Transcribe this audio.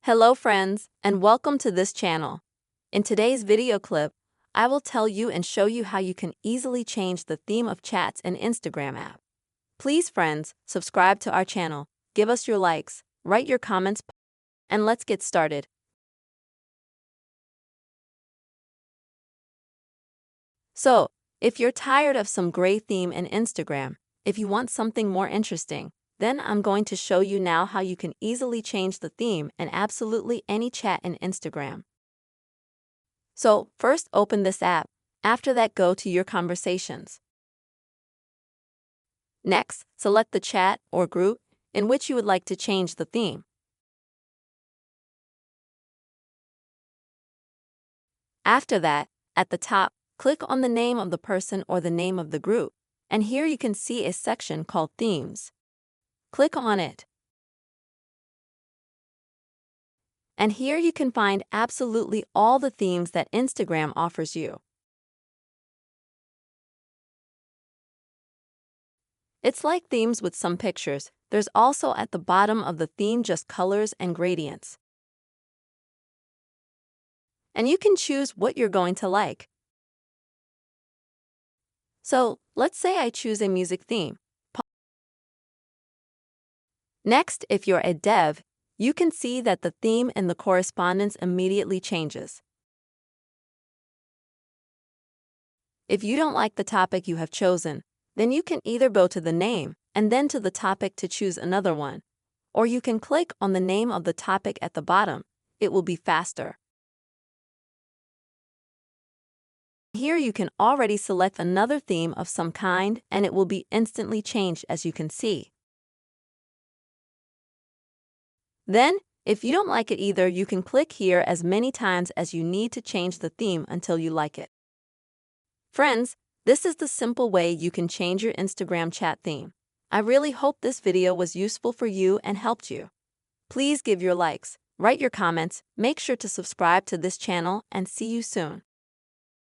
Hello friends, and welcome to this channel. In today's video clip, I will tell you and show you how you can easily change the theme of chats in Instagram app. Please friends, subscribe to our channel, give us your likes, write your comments, and let's get started. So, if you're tired of some gray theme in Instagram, if you want something more interesting, then I'm going to show you now how you can easily change the theme in absolutely any chat in Instagram. So, first open this app. After that, go to your conversations. Next, select the chat or group in which you would like to change the theme. After that, at the top, click on the name of the person or the name of the group, and here you can see a section called Themes. Click on it. And here you can find absolutely all the themes that Instagram offers you. It's like themes with some pictures. There's also at the bottom of the theme just colors and gradients. And you can choose what you're going to like. So, let's say I choose a music theme. Next, if you're a dev, you can see that the theme in the correspondence immediately changes. If you don't like the topic you have chosen, then you can either go to the name and then to the topic to choose another one, or you can click on the name of the topic at the bottom. It will be faster. Here you can already select another theme of some kind and it will be instantly changed, as you can see. Then, if you don't like it either, you can click here as many times as you need to change the theme until you like it. Friends, this is the simple way you can change your Instagram chat theme. I really hope this video was useful for you and helped you. Please give your likes, write your comments, make sure to subscribe to this channel, and see you soon.